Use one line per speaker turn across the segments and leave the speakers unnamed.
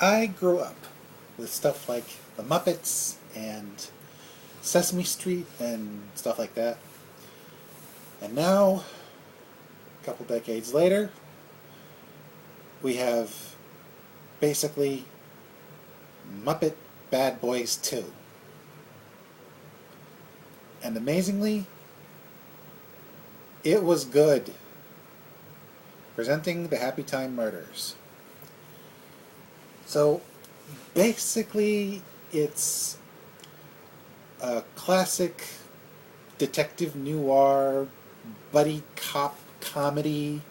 I grew up with stuff like the Muppets and Sesame Street and stuff like that. And now, a couple decades later, we have basically Muppet Bad Boys 2. And amazingly, it was good. Presenting the Happytime murders. So, basically, it's a classic detective noir buddy cop comedy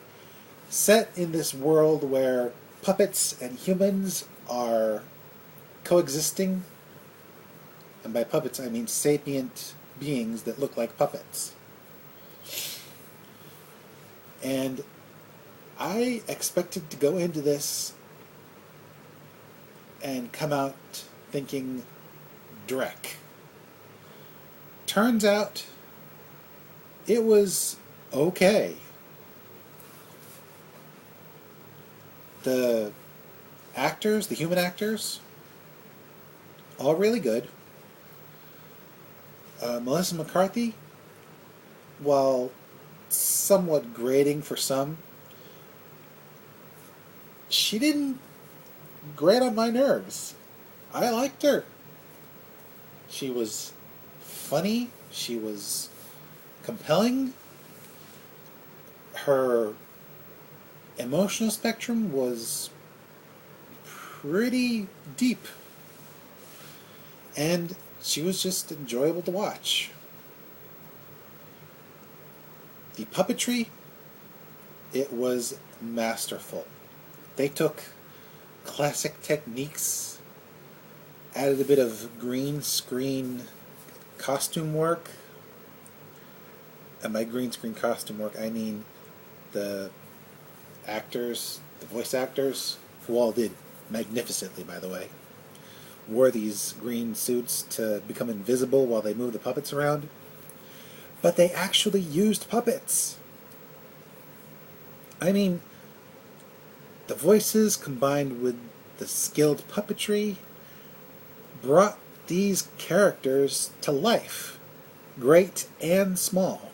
set in this world where puppets and humans are coexisting. And by puppets, I mean sapient beings that look like puppets. And I expected to go into this and come out thinking Drek. Turns out it was okay. The actors, the human actors, all really good. Melissa McCarthy, while somewhat grating for some, she didn't grate on my nerves. I liked her. She was funny. She was compelling. Her emotional spectrum was pretty deep. And she was just enjoyable to watch. The puppetry, it was masterful. They took classic techniques, added a bit of green screen costume work. And by green screen costume work, I mean the actors, the voice actors, who all did magnificently, by the way, wore these green suits to become invisible while they moved the puppets around. But they actually used puppets. I mean, the voices combined with the skilled puppetry brought these characters to life, great and small.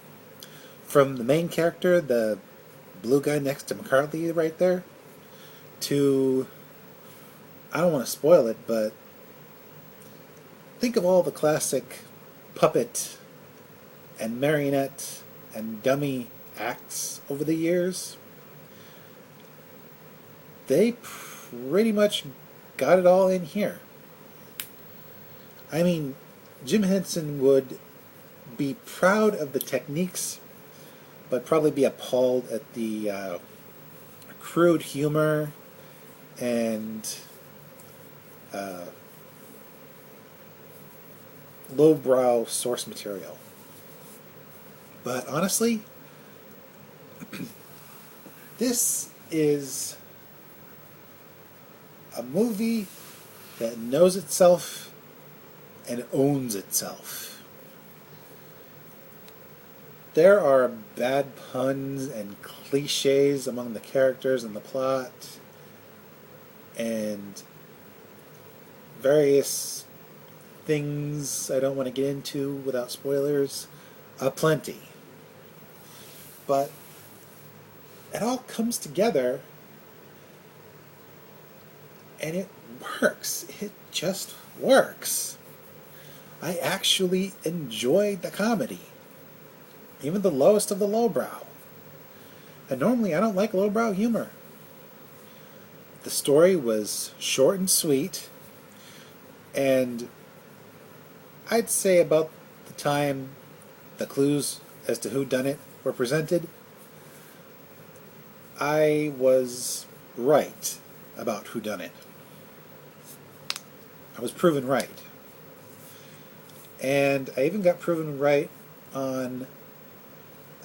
From the main character, the blue guy next to McCarthy right there, to, I don't want to spoil it, but think of all the classic puppet and marionette and dummy acts over the years. They pretty much got it all in here. I mean, Jim Henson would be proud of the techniques, but probably be appalled at the crude humor and lowbrow source material. But honestly, this is a movie that knows itself and owns itself. There are bad puns and cliches among the characters and the plot, and various things I don't want to get into without spoilers, aplenty. But it all comes together and it works. It just works. I actually enjoyed the comedy, even the lowest of the lowbrow. And normally I don't like lowbrow humor. The story was short and sweet, and I'd say about the time the clues as to who done it were presented, I was right about who done it. I was proven right. And I even got proven right on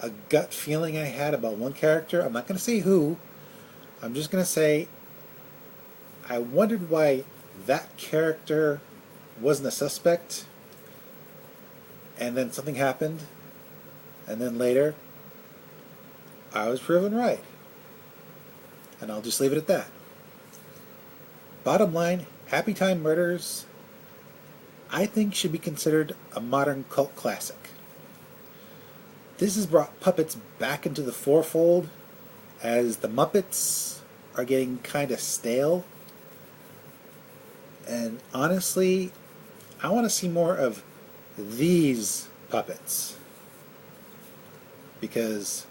a gut feeling I had about one character. I'm not going to say who. I'm just going to say I wondered why that character wasn't a suspect, and then something happened, and then later I was proven right. And I'll just leave it at that. Bottom line, Happytime Murders, I think, should be considered a modern cult classic. This has brought puppets back into the forefold as the Muppets are getting kind of stale. And honestly, I want to see more of these puppets. Because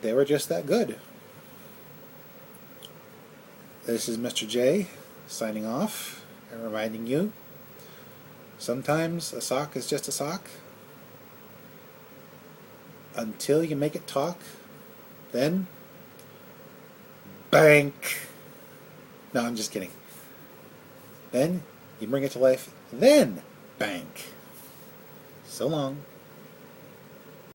they were just that good. This is Mr. J signing off and reminding you, sometimes a sock is just a sock. Until you make it talk, then bank. No, I'm just kidding. Then you bring it to life, then bank. So long.